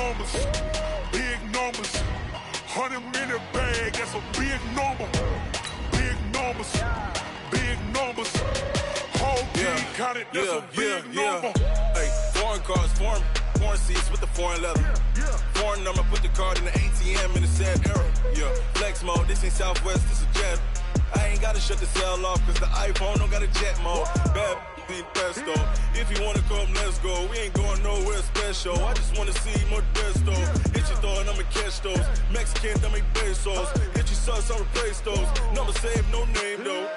numbers, big numbers. 100-minute bag, that's a big number. Big numbers, big numbers. Whole team counted, that's a big number. Hey, foreign cars, foreign seats with the foreign leather. Foreign number, put the card in the ATM in the sad era. Yeah, flex mode, this ain't Southwest, this is Jet. I ain't gotta shut the cell off, cause the iPhone don't got a jet mode. Bad be pesto. If you wanna come, let's go. We ain't going nowhere special. I just wanna see more desto. Hit your door and I'ma catch those. Mexican, dummy pesos. Hit your sauce, I'll replace those. Number saved, no name though.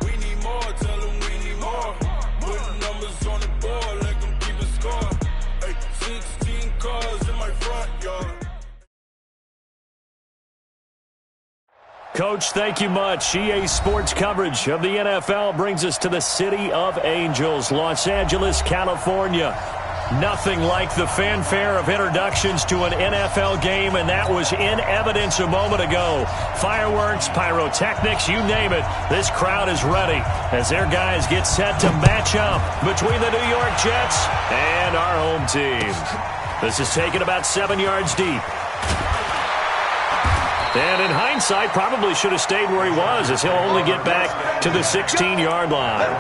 We need more, tell them we need more. Put numbers on the board, let them keep a score. Hey, 16 cars in my front yard. Coach, thank you much. EA Sports coverage of the NFL brings us to the City of Angels, Los Angeles, California. Nothing like the fanfare of introductions to an NFL game, and that was in evidence a moment ago. Fireworks, pyrotechnics, you name it. This crowd is ready as their guys get set to match up between the New York Jets and our home team. This is taken about 7 yards deep. And in hindsight, probably should have stayed where he was, as he'll only get back to the 16-yard line.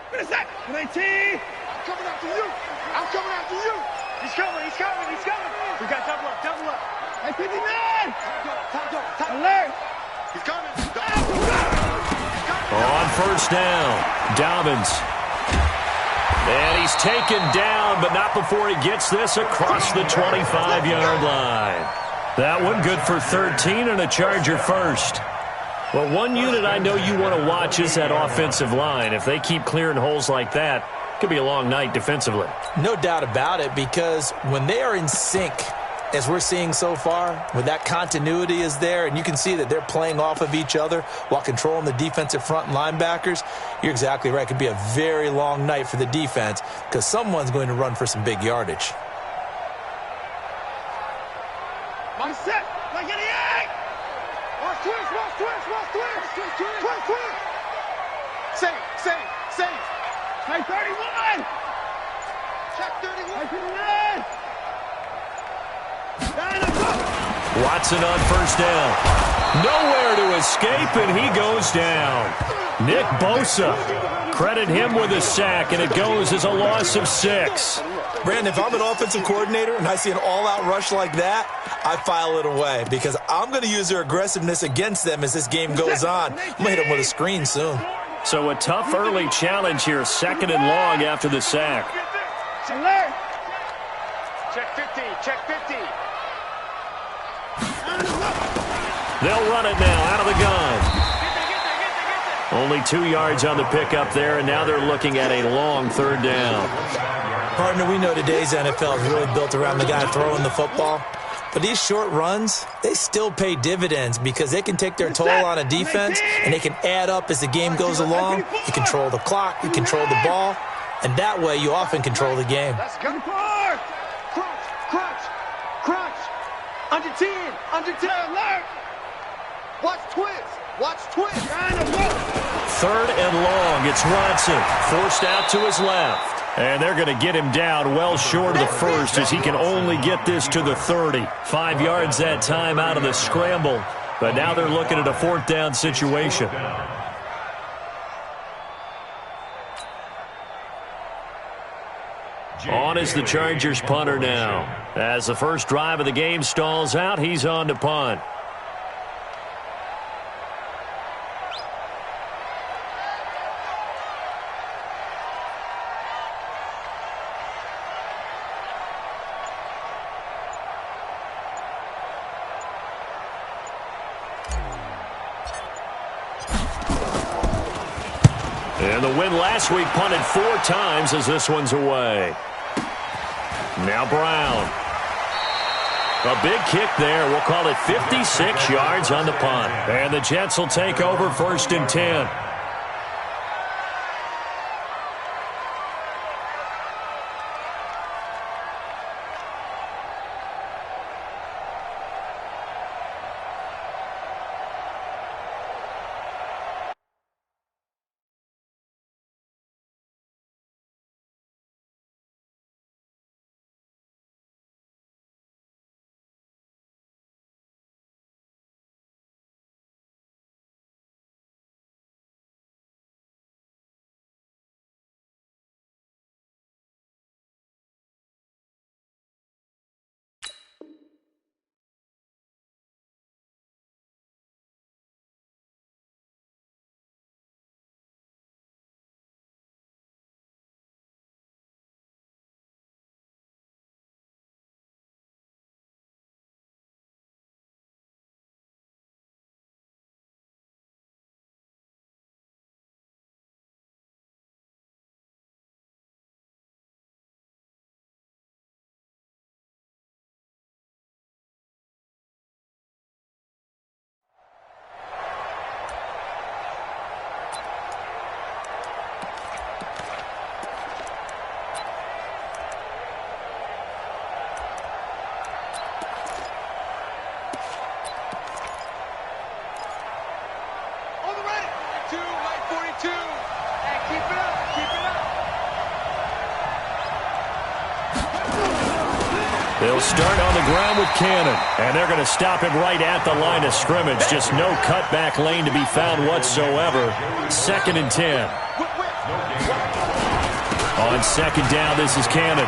What is that? 19! I'm coming after you! I'm coming after you! He's coming! We got double up! Hey, 59! Time. Alert! He's coming! On first down, Dobbins. And he's taken down, but not before he gets this across the 25-yard line. That one good for 13 and a Charger first. Well, one unit I know you want to watch is that offensive line. If they keep clearing holes like that, it could be a long night defensively. No doubt about it, because when they are in sync, as we're seeing so far, when that continuity is there, and you can see that they're playing off of each other while controlling the defensive front and linebackers, you're exactly right. It could be a very long night for the defense because someone's going to run for some big yardage. My set! Like any egg! Watch twist! Save! Check 31! Check 31! Watson on first down. Nowhere to escape, and he goes down. Nick Bosa. Credit him with a sack, and it goes as a loss of 6. Brandon, if I'm an offensive coordinator and I see an all-out rush like that, I file it away because I'm going to use their aggressiveness against them as this game goes on. I'm going to hit them with a screen soon. So a tough early challenge here, 2nd and long after the sack. Alert! Check 50. They'll run it now out of the gun. Only 2 yards on the pickup there, and now they're looking at a long 3rd down. Partner, we know today's NFL is really built around the guy throwing the football. But these short runs, they still pay dividends because they can take their toll on a defense and they can add up as the game goes along. You control the clock, you control the ball, and that way you often control the game. Let's go. Crunch. Under 10, alert. Watch twist. 3rd and long. It's Watson forced out to his left. And they're going to get him down well short of the first as he can only get this to the 30. 5 yards that time out of the scramble. But now they're looking at a 4th down situation. On is the Chargers punter now. As the first drive of the game stalls out, he's on to punt. And the win last week punted 4 times as this one's away. Now Brown. A big kick there. We'll call it 56 yards on the punt. And the Jets will take over 1st and 10. They'll start on the ground with Cannon, and they're going to stop him right at the line of scrimmage. Just no cutback lane to be found whatsoever. 2nd and 10. On 2nd down, this is Cannon.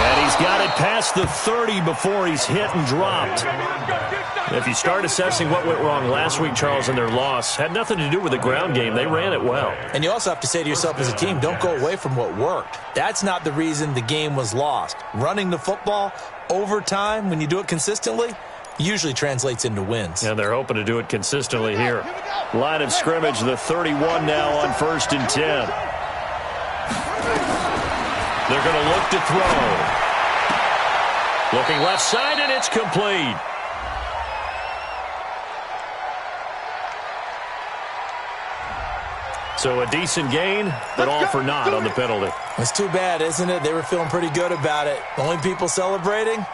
And he's got it past the 30 before he's hit and dropped. If you start assessing what went wrong last week, Charles, in their loss, had nothing to do with the ground game. They ran it well. And you also have to say to yourself as a team, don't go away from what worked. That's not the reason the game was lost. Running the football over time, when you do it consistently, usually translates into wins. And they're hoping to do it consistently here. Line of scrimmage, the 31 now on 1st and 10. They're going to look to throw. Looking left side, and it's complete. So a decent gain, but all for naught on the penalty. It's too bad, isn't it? They were feeling pretty good about it. The only people celebrating,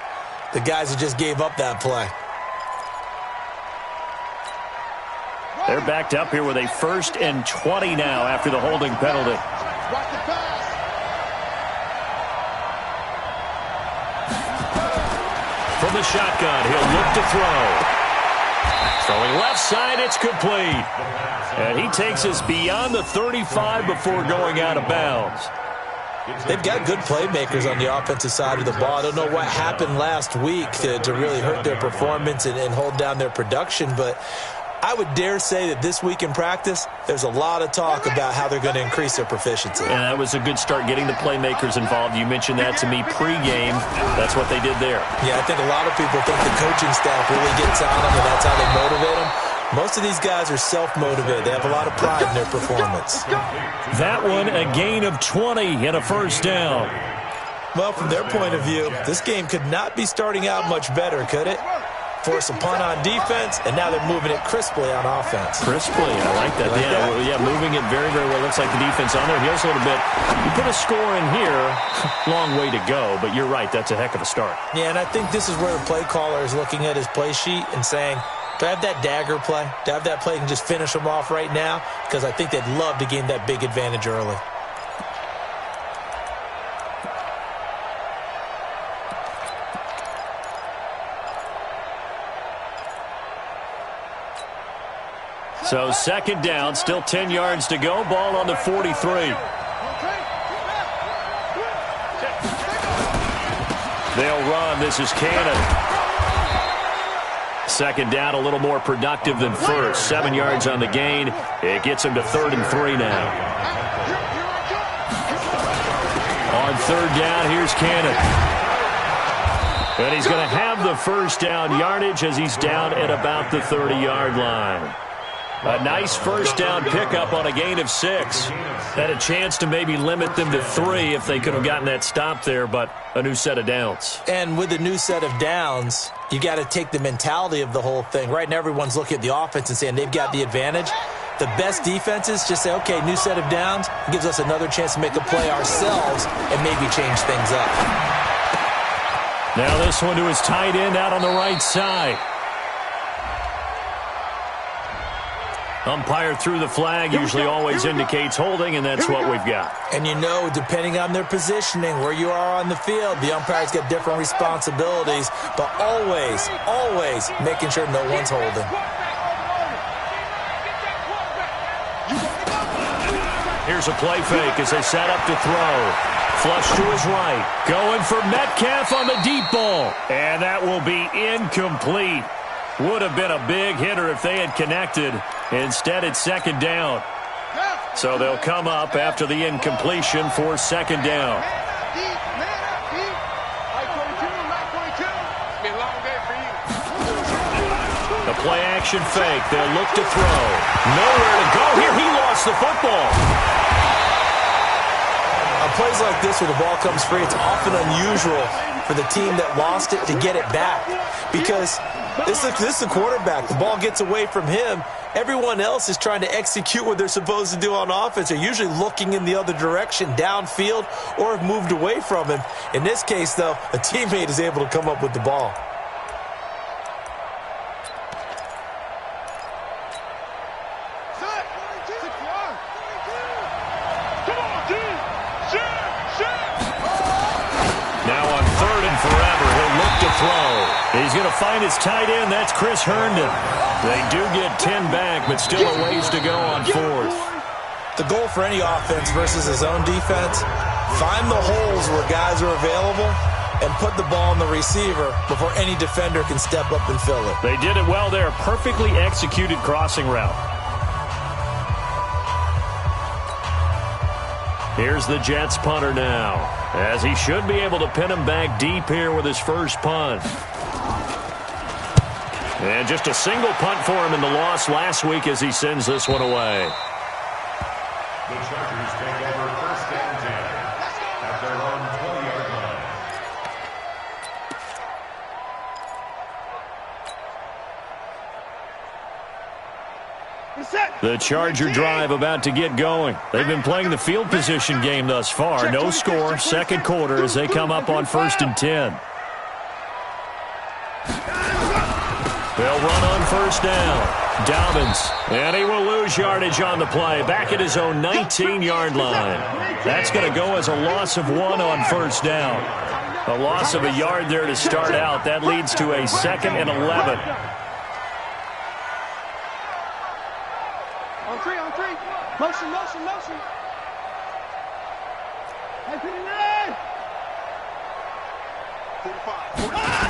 the guys who just gave up that play. They're backed up here with a 1st and 20 now after the holding penalty. From the shotgun, he'll look to throw. Throwing left side, it's complete. And he takes us beyond the 35 before going out of bounds. They've got good playmakers on the offensive side of the ball. I don't know what happened last week to really hurt their performance and hold down their production, but I would dare say that this week in practice, there's a lot of talk about how they're going to increase their proficiency. And that was a good start, getting the playmakers involved. You mentioned that to me pregame. That's what they did there. Yeah, I think a lot of people think the coaching staff really gets on them, and that's how they motivate them. Most of these guys are self-motivated. They have a lot of pride in their performance. That one, a gain of 20 and a 1st down. Well, from their point of view, this game could not be starting out much better, could it? Force a punt on defense, and now they're moving it crisply on offense. Crisply, I like that. Yeah, moving it very, very well. Looks like the defense on their heels a little bit. You put a score in here, long way to go, but you're right, that's a heck of a start. Yeah, and I think this is where the play caller is looking at his play sheet and saying, do I have that dagger play? Do I have that play and just finish them off right now? Because I think they'd love to gain that big advantage early. So 2nd down, still 10 yards to go. Ball on the 43. They'll run. This is Cannon. 2nd down, a little more productive than 1st. 7 yards on the gain. It gets him to 3rd and 3 now. On 3rd down, here's Cannon. And he's going to have the 1st down yardage as he's down at about the 30-yard line. A nice first down pickup on a gain of 6. Had a chance to maybe limit them to 3 if they could have gotten that stop there, but a new set of downs. And with a new set of downs, you got to take the mentality of the whole thing. Right now, everyone's looking at the offense and saying they've got the advantage. The best defenses just say, okay, new set of downs. It gives us another chance to make a play ourselves and maybe change things up. Now this one to his tight end out on the right side. Umpire threw the flag, usually always indicates holding, and that's what we've got. And you know, depending on their positioning, where you are on the field, the umpire's got different responsibilities, but always, always making sure no one's holding. Here's a play fake as they set up to throw. Flush to his right. Going for Metcalf on the deep ball. And that will be incomplete. Would have been a big hitter if they had connected. Instead, it's second down. So they'll come up after the incompletion for second down. The play action fake. They'll look to throw. Nowhere to go here. He lost the football. On plays like this where the ball comes free, it's often unusual for the team that lost it to get it back. Because this is the quarterback. The ball gets away from him. Everyone else is trying to execute what they're supposed to do on offense. They're usually looking in the other direction, downfield, or have moved away from him. In this case, though, a teammate is able to come up with the ball. He's going to find his tight end. That's Chris Herndon. They do get 10 back, but still a ways to go on fourth. The goal for any offense versus his own defense, find the holes where guys are available and put the ball on the receiver before any defender can step up and fill it. They did it well there. Perfectly executed crossing route. Here's the Jets punter now, as he should be able to pin him back deep here with his first punt. And just a single punt for him in the loss last week as he sends this one away. The Chargers take over first and 10 at their own 20-yard line. The Charger drive about to get going. They've been playing the field position game thus far. No score, second quarter as they come up on first and 10. They'll run on first down. Dobbins, and he will lose yardage on the play. Back at his own 19-yard line. That's going to go as a loss of 1 on first down. A loss of a yard there to start out. That leads to a 2nd and 11. On three. Motion. Hey, 59. 45.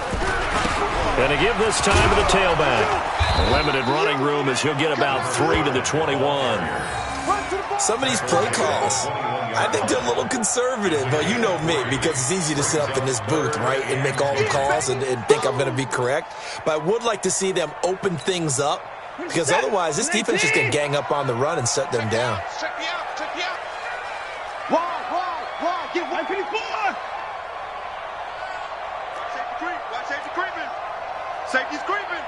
And to give this time to the tailback. Limited running room as he'll get about 3 to the 21. Some of these play calls, I think they're a little conservative, but you know me, because it's easy to sit up in this booth, right, and make all the calls and think I'm going to be correct. But I would like to see them open things up, because otherwise this defense is going to gang up on the run and shut them down. Check me out. Wide. Get 154. Safety creeping. Safety's creeping.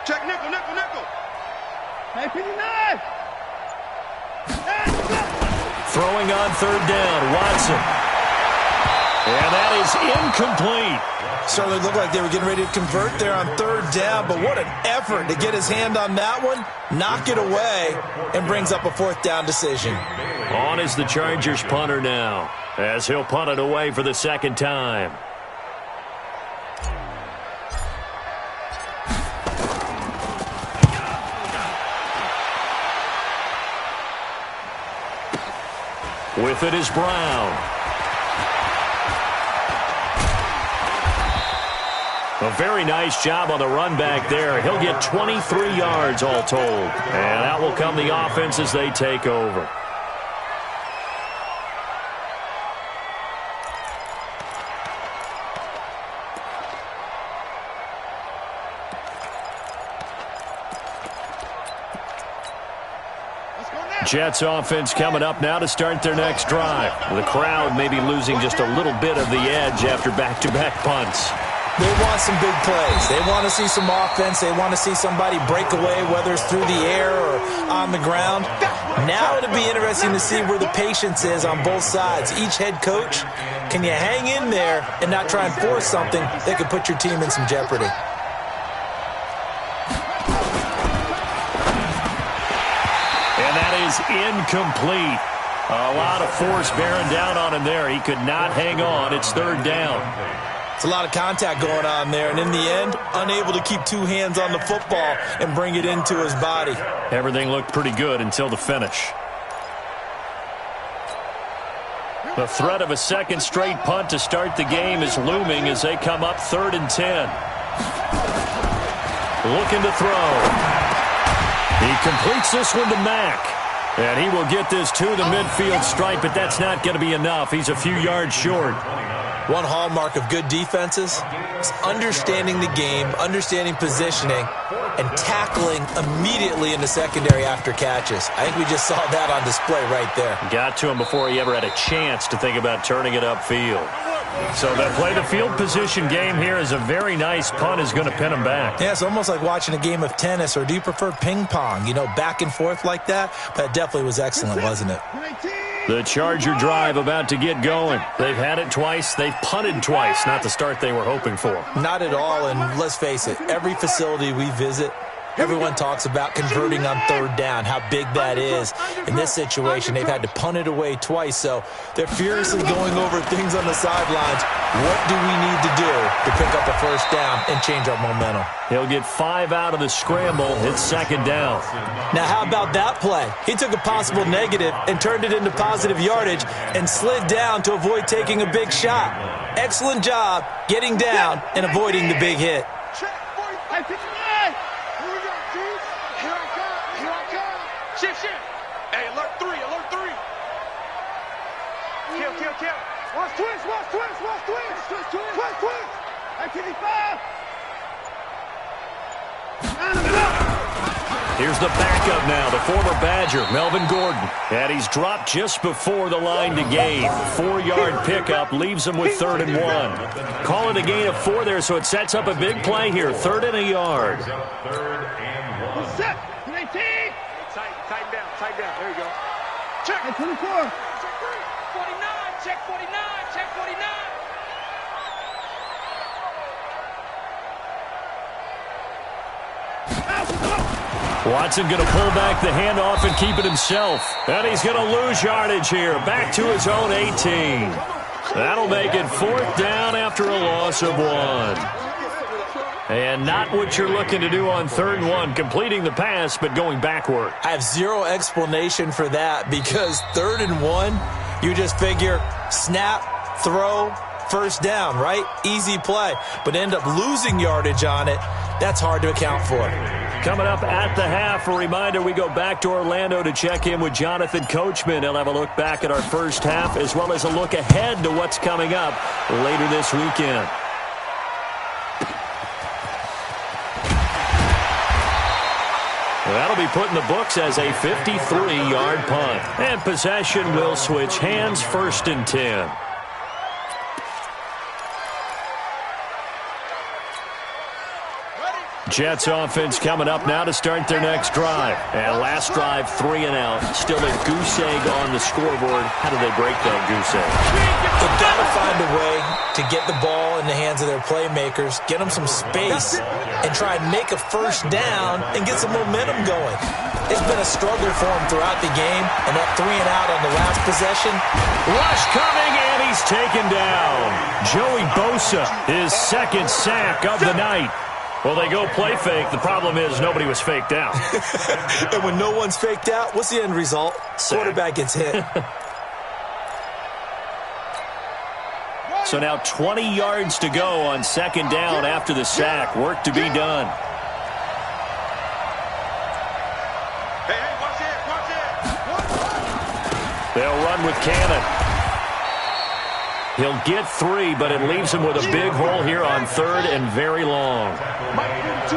Check nickel. Hey, 59. Throwing on third down, Watson. And that is incomplete. Certainly looked like they were getting ready to convert there on third down, but what an effort to get his hand on that one, knock it away, and brings up a fourth down decision. On is the Chargers punter now, as he'll punt it away for the second time. With it is Brown. A very nice job on the run back there. He'll get 23 yards all told. And that will come the offense as they take over. Jets offense coming up now to start their next drive. The crowd may be losing just a little bit of the edge after back-to-back punts. They want some big plays. They want to see some offense. They want to see somebody break away, whether it's through the air or on the ground. Now it'll be interesting to see where the patience is on both sides. Each head coach, can you hang in there and not try and force something that could put your team in some jeopardy? And that is incomplete. A lot of force bearing down on him there. He could not hang on. It's third down. It's a lot of contact going on there, and in the end, unable to keep two hands on the football and bring it into his body. Everything looked pretty good until the finish. The threat of a second straight punt to start the game is looming as they come up 3rd and 10. Looking to throw. He completes this one to Mack. And he will get this to the midfield stripe, but that's not going to be enough. He's a few yards short. One hallmark of good defenses is understanding the game, understanding positioning, and tackling immediately in the secondary after catches. I think we just saw that on display right there. Got to him before he ever had a chance to think about turning it upfield. So they play the field position game here as a very nice punt is going to pin him back. Yeah, it's almost like watching a game of tennis, or do you prefer ping pong? You know, back and forth like that? But it definitely was excellent, wasn't it? The Charger drive about to get going. They've had it twice. They've punted twice. Not the start they were hoping for. Not at all, and let's face it, every facility we visit, everyone talks about converting on third down, how big that is. In this situation, they've had to punt it away twice, so they're furiously going over things on the sidelines. What do we need to do to pick up a first down and change our momentum? He'll get 5 out of the scramble. It's second down. Now, how about that play? He took a possible negative and turned it into positive yardage and slid down to avoid taking a big shot. Excellent job getting down and avoiding the big hit. Shift. Hey, alert 3. Kill. Watch twist. Activity 5. Here's the backup now, the former Badger, Melvin Gordon. And he's dropped just before the line to gain. 4-yard pickup leaves him with 3rd and 1. Call it a gain of 4 there, so it sets up a big play here. 3rd and a yard. Set. 19. Tighten down. There you go. Check. 24. Check 49. Check 49. Watson going to pull back the handoff and keep it himself. And he's going to lose yardage here. Back to his own 18. That'll make it 4th down after a loss of 1. And not what you're looking to do on 3rd and 1, completing the pass, but going backward. I have zero explanation for that, because 3rd and 1, you just figure snap, throw, first down, right? Easy play. But end up losing yardage on it. That's hard to account for. Coming up at the half, a reminder, we go back to Orlando to check in with Jonathan Coachman. He'll have a look back at our first half, as well as a look ahead to what's coming up later this weekend. That'll be put in the books as a 53-yard punt. And possession will switch hands, 1st and 10. Jets offense coming up now to start their next drive. And last drive, 3 and out. Still a goose egg on the scoreboard. How do they break that goose egg? They've got to find a way to get the ball in the hands of their playmakers, get them some space, and try and make a first down and get some momentum going. It's been a struggle for him throughout the game, and that 3 and out on the last possession. Rush coming, and he's taken down. Joey Bosa, his 2nd sack of the night. Well, they go play fake. The problem is nobody was faked out. And when no one's faked out, what's the end result? Quarterback gets hit. So now 20 yards to go on 2nd down after the sack. Work to be done. Hey, watch it. They'll run with Cannon. He'll get 3, but it leaves him with a big hole here on 3rd and very long. Mike 42,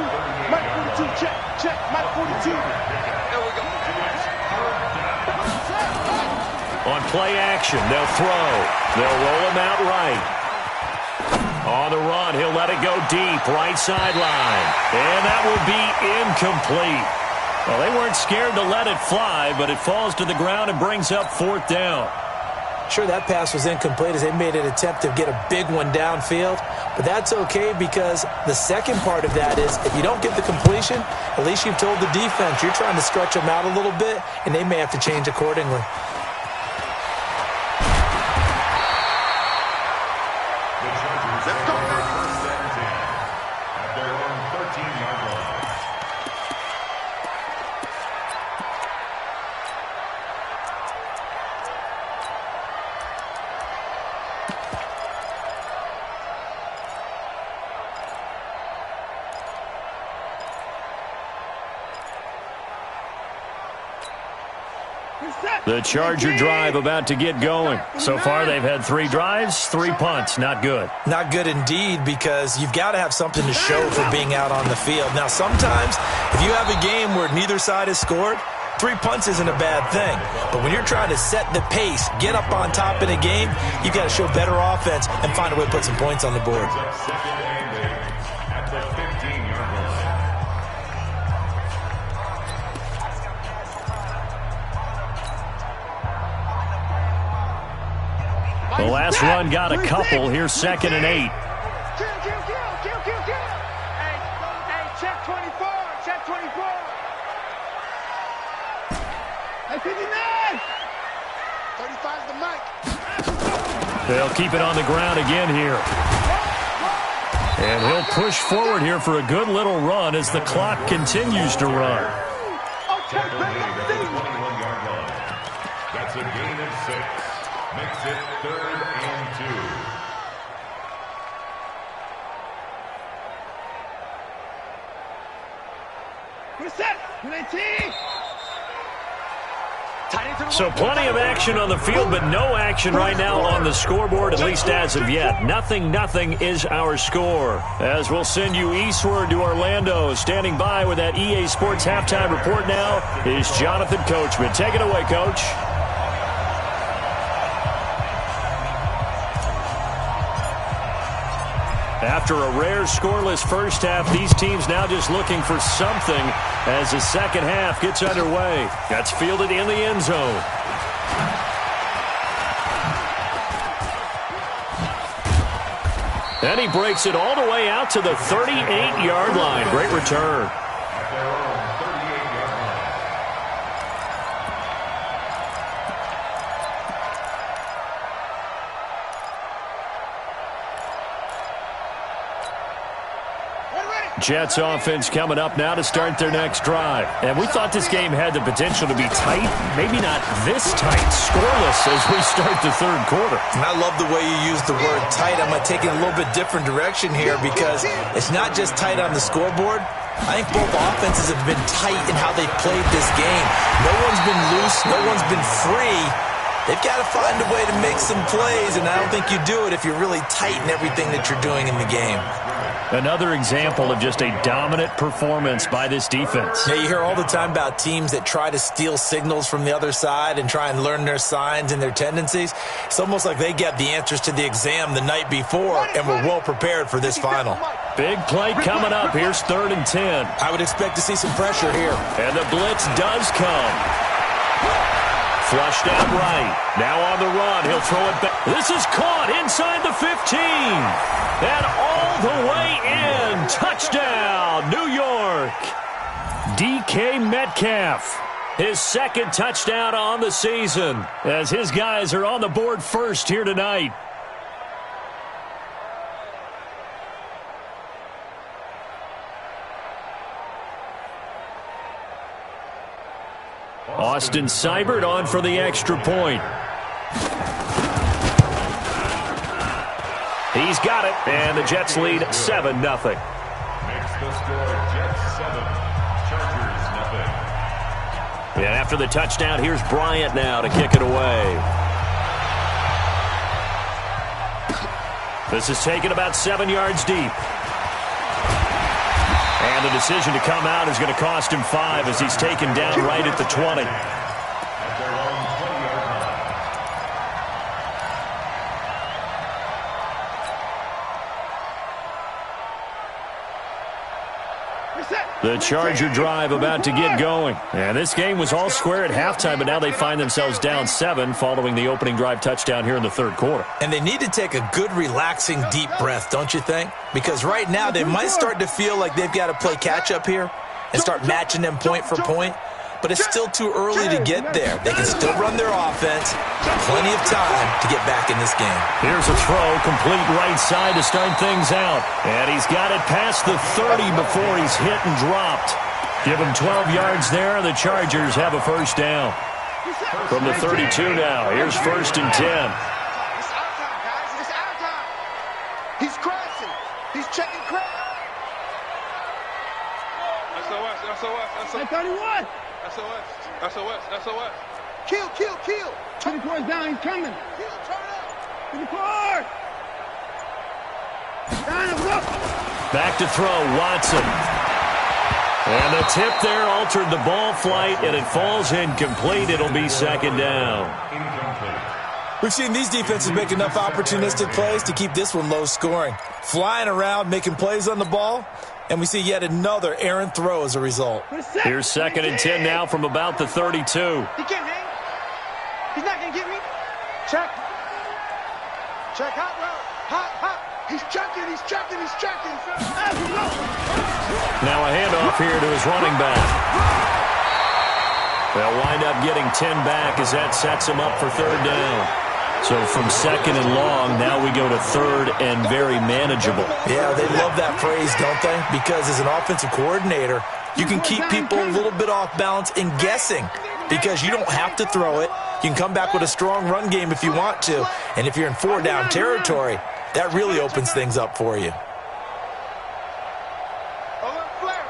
check, Mike 42. There we go. On play action, they'll throw. They'll roll him out right. On the run, he'll let it go deep, right sideline. And that will be incomplete. Well, they weren't scared to let it fly, but it falls to the ground and brings up 4th down. Sure, that pass was incomplete as they made an attempt to get a big one downfield, but that's okay because the second part of that is if you don't get the completion, at least you've told the defense you're trying to stretch them out a little bit, and they may have to change accordingly. The Charger drive about to get going. So far, they've had 3 drives, 3 punts. Not good. Not good indeed, because you've got to have something to show for being out on the field. Now, sometimes, if you have a game where neither side has scored, 3 punts isn't a bad thing. But when you're trying to set the pace, get up on top in a game, you've got to show better offense and find a way to put some points on the board. The last run got a couple. Here's 2nd and 8. Hey, check 24. Check 24. Hey, 59. 35's the mic. They'll keep it on the ground again here. And he'll push forward here for a good little run as the clock continues to run. Tackle made at the 21-yard line. That's a gain of 6. Makes it 3rd and 2. So plenty of action on the field, but no action right now on the scoreboard, at least as of yet. 0-0 is our score. As we'll send you eastward to Orlando. Standing by with that EA Sports halftime report now is Jonathan Coachman. Take it away, Coach. After a rare scoreless first half, these teams now just looking for something as the second half gets underway. That's fielded in the end zone. And he breaks it all the way out to the 38-yard line. Great return. At their own 38-yard line. Jets offense coming up now to start their next drive. And we thought this game had the potential to be tight, maybe not this tight, scoreless as we start the third quarter. And I love the way you use the word tight. I'm going to take it a little bit different direction here because it's not just tight on the scoreboard. I think both offenses have been tight in how they've played this game. No one's been loose. No one's been free. They've got to find a way to make some plays, and I don't think you do it if you're really tight in everything that you're doing in the game. Another example of just a dominant performance by this defense. Yeah, you hear all the time about teams that try to steal signals from the other side and try and learn their signs and their tendencies. It's almost like they get the answers to the exam the night before and were well prepared for this final. Big play coming up. Here's 3rd and 10. I would expect to see some pressure here. And the blitz does come. Flushed out right. Now on the run. He'll throw it back. This is caught inside the 15. And all the way in. Touchdown, New York. DK Metcalf. His 2nd touchdown on the season as his guys are on the board first here tonight. Austin Seibert on for the extra point. He's got it, and the Jets lead 7-0. Makes the score Jets 7, Chargers 0. And after the touchdown, here's Bryant now to kick it away. This is taken about 7 yards deep. And the decision to come out is going to cost him 5 as he's taken down right at the 20. At their own 20-yard line. The Charger drive about to get going. And this game was all square at halftime, but now they find themselves down 7 following the opening drive touchdown here in the third quarter. And they need to take a good, relaxing, deep breath, don't you think? Because right now they might start to feel like they've got to play catch-up here and start matching them point for point. But it's still too early to get there. They can still run their offense. Plenty of time to get back in this game. Here's a throw, complete right side to start things out. And he's got it past the 30 before he's hit and dropped. Give him 12 yards there. The Chargers have a first down. From the 32 now, here's 1st and 10. It's our time, guys. It's our time. He's crashing. He's checking crash. SOS. 31. SOS. Kill. 24 is down. He's coming. Kill, turn up. 24. Down and look. Back to throw, Watson. And the tip there altered the ball flight, and it falls incomplete. It'll be 2nd down. We've seen these defenses make enough opportunistic plays to keep this one low scoring. Flying around, making plays on the ball, and we see yet another errant throw as a result. Here's 2nd and 10 now from about the 32. He can't hang. He's not going to get me. Check. Hot route. Hot. He's checking. Now a handoff here to his running back. They'll wind up getting 10 back as that sets him up for 3rd down. So from 2nd and long, now we go to 3rd and very manageable. Yeah, they love that phrase, don't they? Because as an offensive coordinator, you can keep people a little bit off balance in guessing because you don't have to throw it. You can come back with a strong run game if you want to. And if you're in 4-down territory, that really opens things up for you. Alert flare.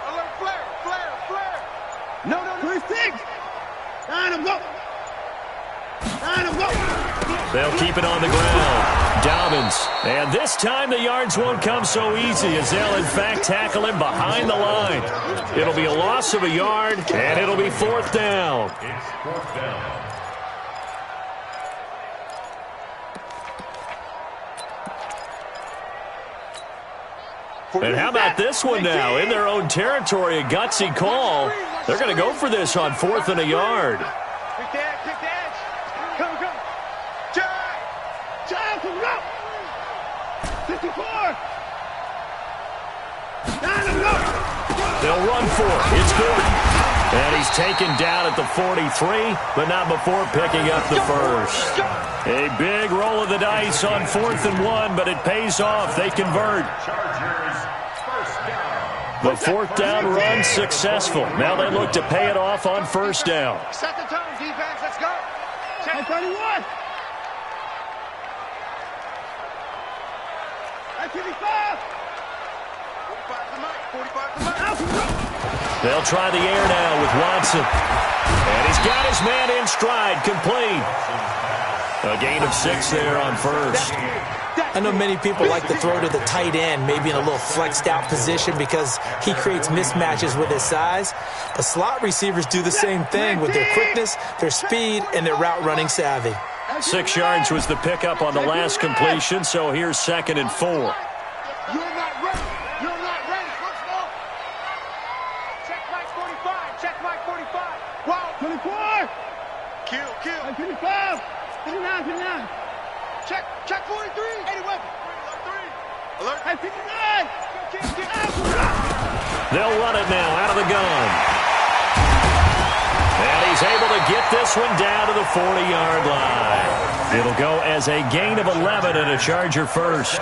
No. 26. Down and go. They'll keep it on the ground. Dobbins. And this time the yards won't come so easy as they'll in fact tackle him behind the line. It'll be a loss of a yard, and it'll be 4th down. It's 4th down. And how about this one now? In their own territory, a gutsy call. They're going to go for this on 4th and a yard. Pick the edge. Come. Child, come up. 54. Down and go. They'll run for it. It's Gordon. And he's taken down at the 43, but not before picking up the first. A big roll of the dice on 4th and 1, but it pays off. They convert. Chargers, 1st down. The 4th down run successful. Now they look to pay it off on 1st down. Set the tone, defense. Let's go. 31. 55. 45 to Mike. They'll try the air now with Watson. And he's got his man in stride, complete. A gain of 6 there on 1st. I know many people like to throw to the tight end, maybe in a little flexed out position because he creates mismatches with his size. But slot receivers do the same thing with their quickness, their speed, and their route running savvy. 6 yards was the pickup on the last completion, so here's 2nd and 4. You're not ready. Let's go. Check Mike 45. Wow. 24. Kill. 55. 59. Check 43. 80 weapon. Alert. 59. They'll run it now out of the gun. And he's able to get this one down to the 40-yard line. It'll go as a gain of 11 and a Charger first.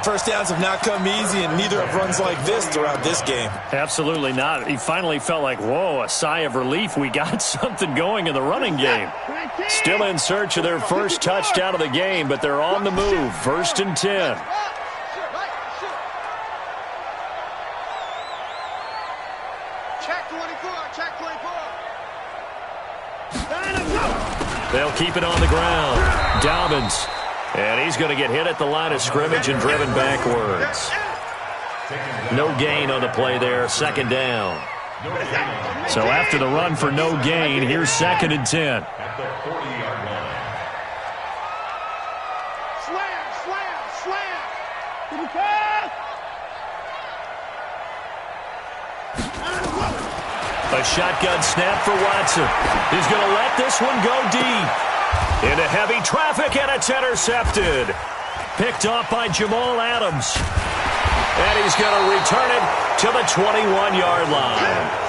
First downs have not come easy, and neither have runs like this throughout this game. Absolutely not. He finally felt like, whoa, a sigh of relief. We got something going in the running game. Still in search of their first touchdown of the game, but they're on the move. 1st and 10. Check 24. They'll keep it on the ground. Dobbins. And he's going to get hit at the line of scrimmage and driven backwards. No gain on the play there. 2nd down. So after the run for no gain, here's 2nd and 10. At the 40-yard line. Slam. A shotgun snap for Watson. He's going to let this one go deep. Into heavy traffic, and it's intercepted. Picked off by Jamal Adams. And he's going to return it to the 21-yard line.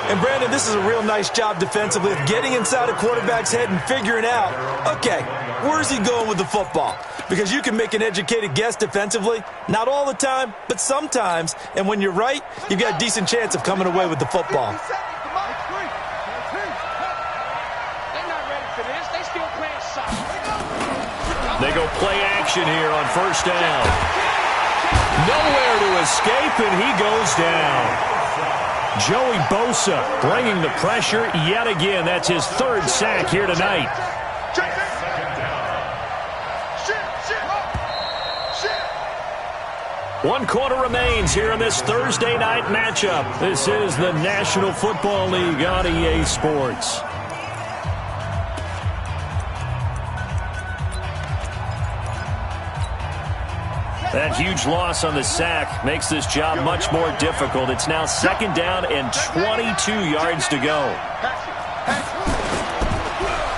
And, Brandon, this is a real nice job defensively of getting inside a quarterback's head and figuring out, okay, where's he going with the football? Because you can make an educated guess defensively. Not all the time, but sometimes. And when you're right, you've got a decent chance of coming away with the football. They go play action here on first down. Nowhere to escape, and he goes down. Joey Bosa bringing the pressure yet again. That's his third sack here tonight. One quarter remains here in this Thursday night matchup. This is the National Football League on EA Sports. That huge loss on the sack makes this job much more difficult. It's now second down and 22 yards to go.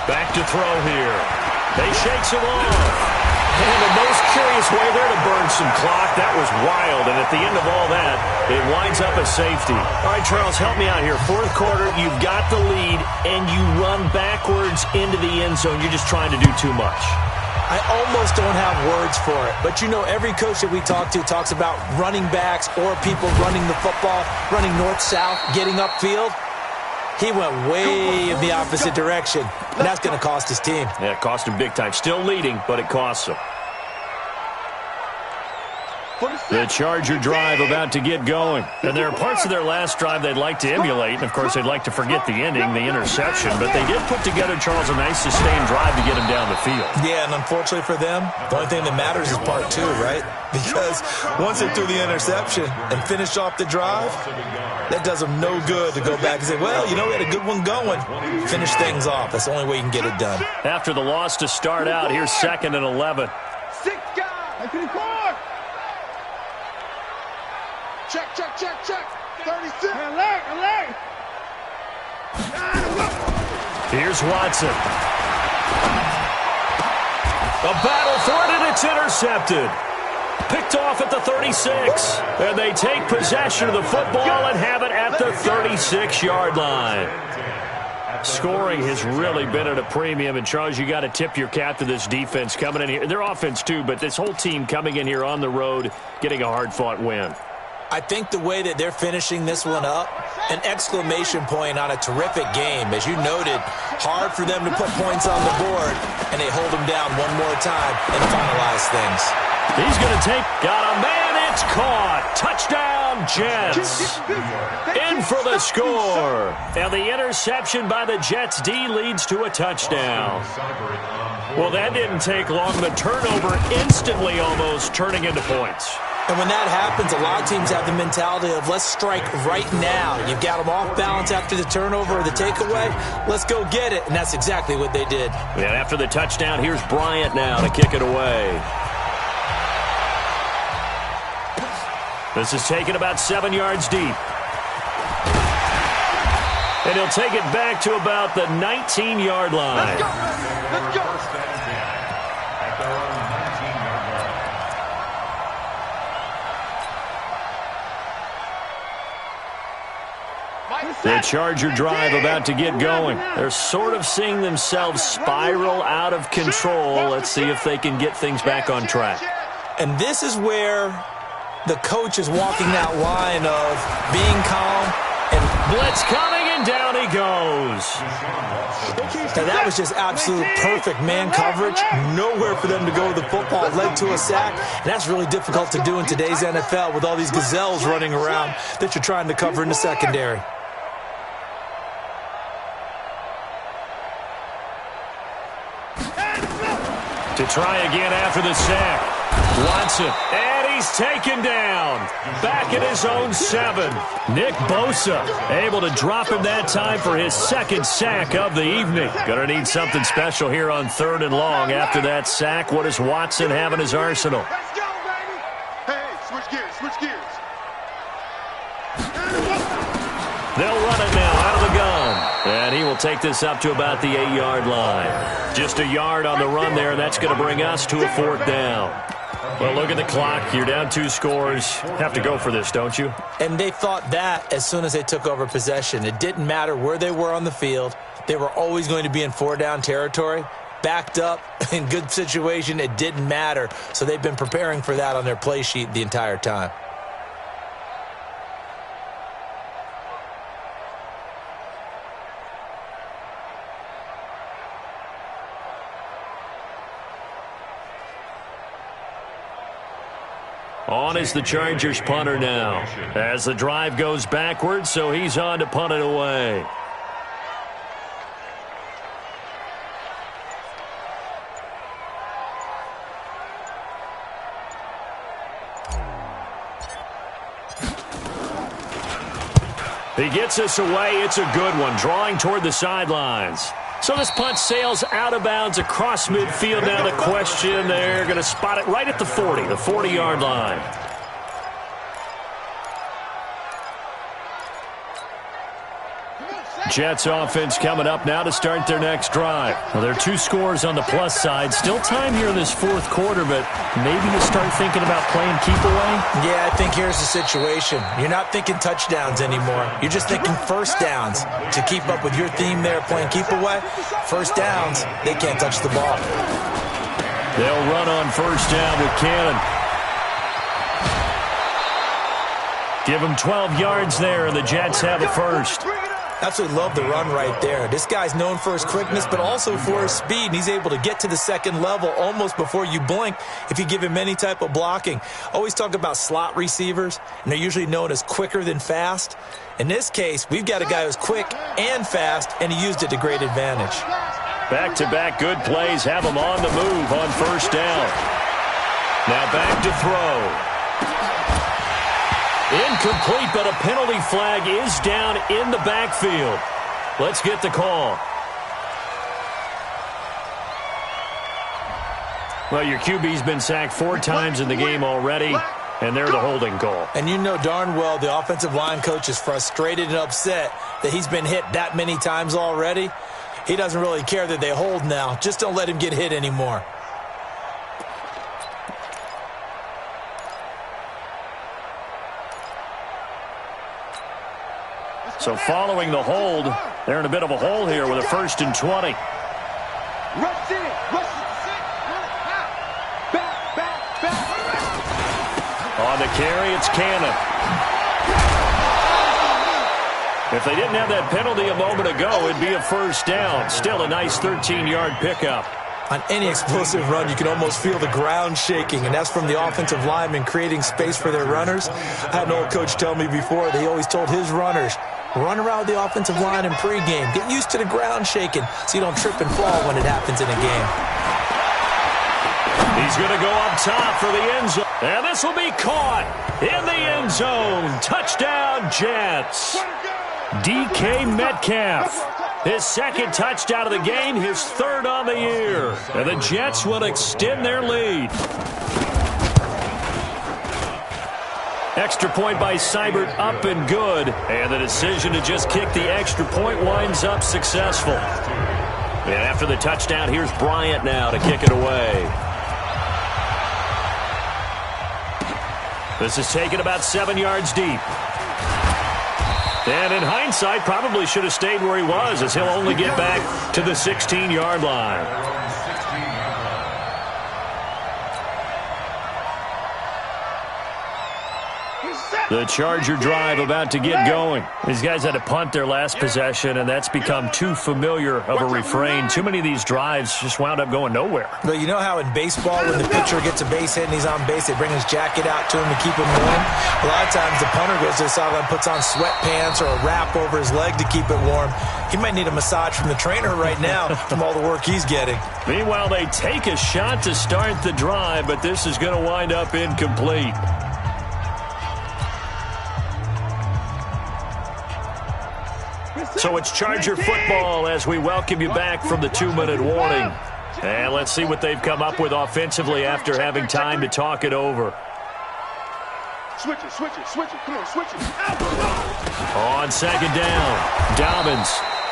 Back to throw here. They shakes him off. And the most curious way there to burn some clock. That was wild. And at the end of all that, it winds up a safety. All right, Charles, help me out here. Fourth quarter, you've got the lead, and you run backwards into the end zone. You're just trying to do too much. I almost don't have words for it. But, you know, every coach that we talk to talks about running backs or people running the football, running north-south, getting upfield. He went way in the opposite direction, and that's going to cost his team. Yeah, it cost him big time. Still leading, but it costs him. The Charger drive about to get going. And there are parts of their last drive they'd like to emulate. And, of course, they'd like to forget the ending, the interception. But they did put together, Charles, a nice sustained drive to get him down the field. Yeah, and unfortunately for them, the only thing that matters is part two, right? Because once they threw the interception and finished off the drive, that does them no good to go back and say, well, you know, we had a good one going. Finish things off. That's the only way you can get it done. After the loss to start out, here's 2nd and 11. 6 guys. 4. Check. 36. Alert. Here's Watson. A battle for it, and it's intercepted. Picked off at the 36. And they take possession of the football and have it at the 36-yard line. Scoring has really been at a premium. And, Charles, you got to tip your cap to this defense coming in here. Their offense, too, but this whole team coming in here on the road, getting a hard-fought win. I think the way that they're finishing this one up, an exclamation point on a terrific game. As you noted, hard for them to put points on the board, and they hold them down one more time and finalize things. He's going to got a man, it's caught. Touchdown, Jets. In for the score. And the interception by the Jets D leads to a touchdown. Well, that didn't take long. The turnover instantly almost turning into points. And when that happens, a lot of teams have the mentality of let's strike right now. You've got them off balance after the turnover or the takeaway. Let's go get it. And that's exactly what they did. And after the touchdown, here's Bryant now to kick it away. This is taken about 7 yards deep. And he'll take it back to about the 19-yard line. Let's go. The Charger drive about to get going. They're sort of seeing themselves spiral out of control. Let's see if they can get things back on track. And this is where the coach is walking that line of being calm and blitz coming, and down he goes. Now that was just absolute perfect man coverage. Nowhere for them to go with the football. It led to a sack, and that's really difficult to do in today's NFL with all these gazelles running around that you're trying to cover in the secondary. To try again after the sack. Watson, and he's taken down. Back at his own 7. Nick Bosa able to drop him that time for his 2nd sack of the evening. Gonna need something special here on 3rd and long. After that sack, what does Watson have in his arsenal? Let's go, baby. Hey, switch gears. They'll run it now out of the gun. And he will take this up to about the 8-yard line. Just a yard on the run there, and that's going to bring us to a 4th down. Well, look at the clock. You're down 2 scores. Have to go for this, don't you? And they thought that as soon as they took over possession. It didn't matter where they were on the field. They were always going to be in 4-down territory. Backed up, in good situation, it didn't matter. So they've been preparing for that on their play sheet the entire time. On is the Chargers punter now. As the drive goes backwards, so he's on to punt it away. He gets us away. It's a good one, drawing toward the sidelines. So this punt sails out of bounds across midfield. Now the question, they're going to spot it right at the 40, the 40-yard line. Jets offense coming up now to start their next drive. Well, there are 2 scores on the plus side. Still time here in this 4th quarter, but maybe you start thinking about playing keep away? Yeah, I think here's the situation. You're not thinking touchdowns anymore. You're just thinking first downs. To keep up with your theme there, playing keep away, first downs, they can't touch the ball. They'll run on first down with Cannon. Give them 12 yards there, and the Jets have a first. Absolutely love the run right there. This guy's known for his quickness, but also for his speed. And he's able to get to the second level almost before you blink if you give him any type of blocking. Always talk about slot receivers, and they're usually known as quicker than fast. In this case, we've got a guy who's quick and fast, and he used it to great advantage. Back-to-back good plays have him on the move on first down. Now back to throw. Incomplete, but a penalty flag is down in the backfield. Let's get the call. Well, your QB's been sacked 4 times in the game already, and they're the holding call. And you know darn well the offensive line coach is frustrated and upset that he's been hit that many times already. He doesn't really care that they hold now. Just don't let him get hit anymore. So following the hold, they're in a bit of a hole here with a 1st and 20. Rush in. Rush it. Back. On the carry, it's Cannon. If they didn't have that penalty a moment ago, it'd be a first down. Still a nice 13-yard pickup. On any explosive run, you can almost feel the ground shaking, and that's from the offensive linemen creating space for their runners. I had an old coach tell me before that he always told his runners, run around the offensive line in pregame. Get used to the ground shaking so you don't trip and fall when it happens in a game. He's going to go up top for the end zone. And this will be caught in the end zone. Touchdown, Jets. DK Metcalf. His 2nd touchdown of the game, his 3rd on the year. And the Jets will extend their lead. Extra point by Seibert, up and good. And the decision to just kick the extra point winds up successful. And after the touchdown, here's Bryant now to kick it away. This is taken about 7 yards deep. And in hindsight, probably should have stayed where he was, as he'll only get back to the 16-yard line. The Charger drive about to get going. These guys had to punt their last possession, and that's become too familiar of a refrain. Too many of these drives just wound up going nowhere. But you know how in baseball, when the pitcher gets a base hit and he's on base, they bring his jacket out to him to keep him warm? A lot of times the punter goes to the sideline, puts on sweatpants or a wrap over his leg to keep it warm. He might need a massage from the trainer right now from all the work he's getting. Meanwhile, they take a shot to start the drive, but this is going to wind up incomplete. So it's Charger football as we welcome you back from the 2-minute warning. And let's see what they've come up with offensively after having time to talk it over. Switch it. Come on, switch it. On second down, Dobbins.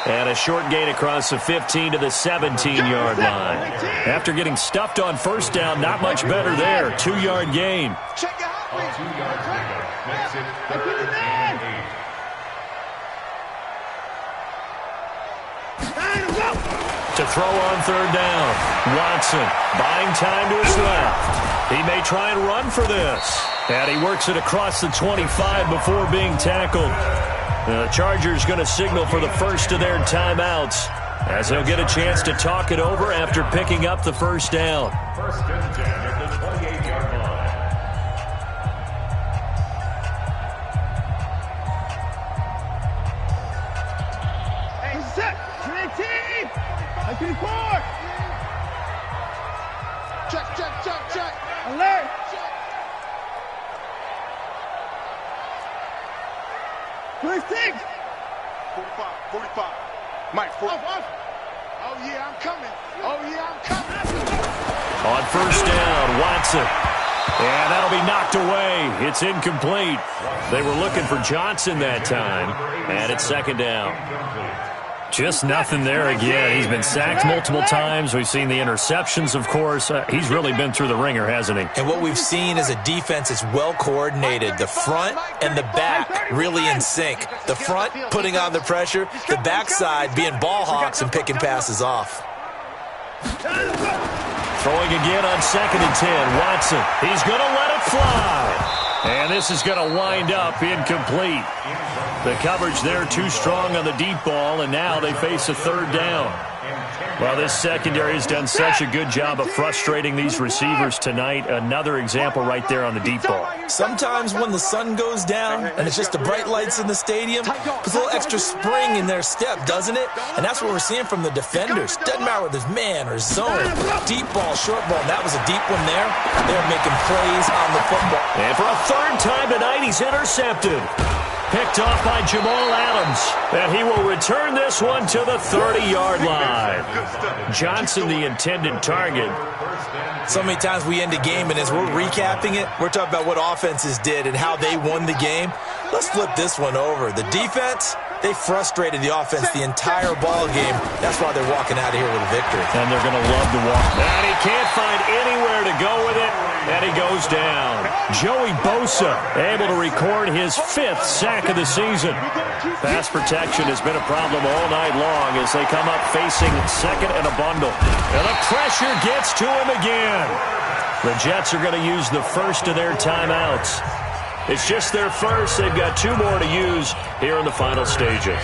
And a short gain across the 15 to the 17-yard line. After getting stuffed on first down, not much better there. 2-yard gain. Check your hot 2 yards pickup. Makes it 3rd and 8. To throw on third down, Watson buying time to his left. He may try and run for this. And he works it across the 25 before being tackled. The Chargers going to signal for the first of their timeouts as they'll get a chance to talk it over after picking up the first down. 1st and 10 at the 28-yard line. Hey, set. 19. 24. Check. Alert. Six. 45. Mike, 45. Oh, yeah, I'm coming. On first down, Watson. And that'll be knocked away. It's incomplete. They were looking for Johnson that time. And it's second down. Just nothing there again. He's been sacked multiple times. We've seen the interceptions, of course. He's really been through the ringer, hasn't he? And what we've seen is a defense that's well coordinated. The front and the back really in sync. The front putting on the pressure. The backside being ball hawks and picking passes off. Throwing again on 2nd and 10. Watson. He's going to let it fly. And this is going to wind up incomplete. The coverage there too strong on the deep ball, and now they face a third down. Well, this secondary has done such a good job of frustrating these receivers tonight. Another example right there on the deep ball. Sometimes when the sun goes down and it's just the bright lights in the stadium, puts a little extra spring in their step, doesn't it? And that's what we're seeing from the defenders. Doesn't matter whether it's man or zone, deep ball, short ball. That was a deep one there. They're making plays on the football. And for a third time tonight, he's intercepted. Picked off by Jamal Adams. And he will return this one to the 30-yard line. Johnson, the intended target. So many times we end a game, and as we're recapping it, we're talking about what offenses did and how they won the game. Let's flip this one over. The defense, they frustrated the offense the entire ball game. That's why they're walking out of here with a victory. And they're going to love to walk. And he can't find anywhere to go with it. And he goes down. Joey Bosa able to record his 5th sack of the season. Pass protection has been a problem all night long as they come up facing 2nd and a bundle. And the pressure gets to him again. The Jets are going to use the first of their timeouts. It's just their first. They've got 2 more to use here in the final stages.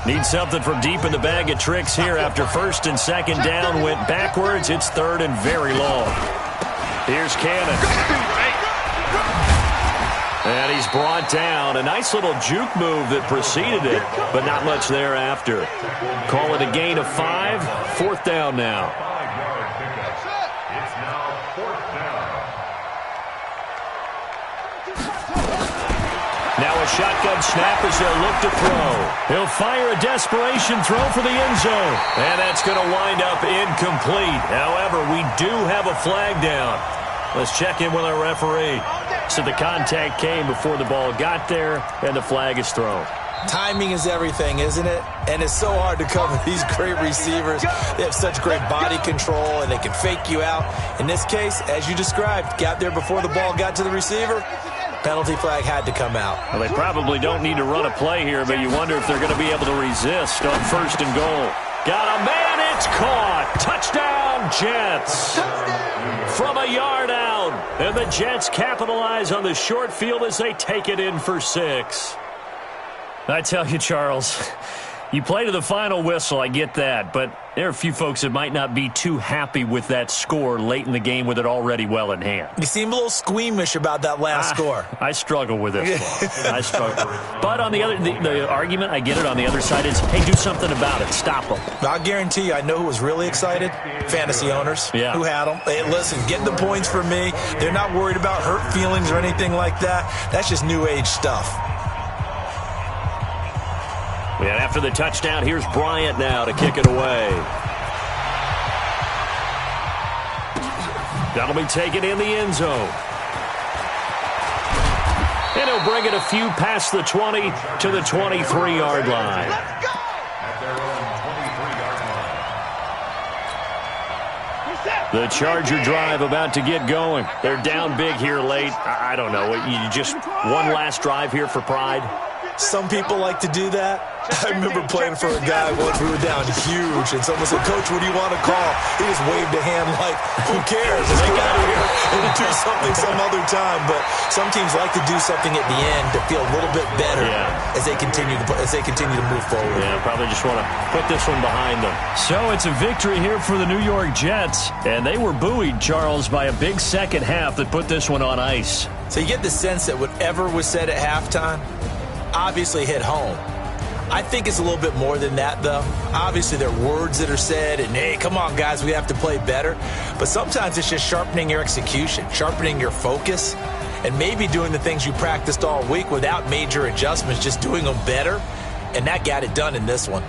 Need something from deep in the bag of tricks here after 1st and 2nd down went backwards. It's 3rd and very long. Here's Cannon. And he's brought down. A nice little juke move that preceded it, but not much thereafter. Call it a gain of 5. 4th down now. 5-yard pickup. It's now 4th down. Now a shotgun snap as they'll look to throw. He'll fire a desperation throw for the end zone. And that's going to wind up incomplete. However, we do have a flag down. Let's check in with our referee. So the contact came before the ball got there, and the flag is thrown. Timing is everything, isn't it? And it's so hard to cover these great receivers. They have such great body control, and they can fake you out. In this case, as you described, got there before the ball got to the receiver. Penalty flag had to come out. Well, they probably don't need to run a play here, but you wonder if they're going to be able to resist on 1st and goal. Got a man, it's caught. Touchdown, Jets. From a yard out. And the Jets capitalize on the short field as they take it in for 6. I tell you, Charles, you play to the final whistle, I get that, but there are a few folks that might not be too happy with that score late in the game with it already well in hand. You seem a little squeamish about that last score. I struggle with this one. I struggle. But on the other, the argument, I get it, on the other side is, hey, do something about it. Stop them. I'll guarantee you, I know who was really excited. Fantasy owners who had them. Hey, listen, get the points for me. They're not worried about hurt feelings or anything like that. That's just new age stuff. And after the touchdown, here's Bryant now to kick it away. That'll be taken in the end zone. And he'll bring it a few past the 20 to the 23-yard line. At their own 23-yard line. The Charger drive about to get going. They're down big here late. I don't know. You just one last drive here for pride. Some people like to do that. I remember playing for a guy once. We were down huge, and someone said, "Coach, what do you want to call?" He just waved a hand like, "Who cares? Let's get out of here and do something some other time." But some teams like to do something at the end to feel a little bit better as they continue to move forward. Yeah, probably just want to put this one behind them. So it's a victory here for the New York Jets, and they were buoyed, Charles, by a big second half that put this one on ice. So you get the sense that whatever was said at halftime obviously hit home. I think it's a little bit more than that, though. Obviously, there are words that are said, and, hey, come on, guys, we have to play better. But sometimes it's just sharpening your execution, sharpening your focus, and maybe doing the things you practiced all week without major adjustments, just doing them better. And that got it done in this one.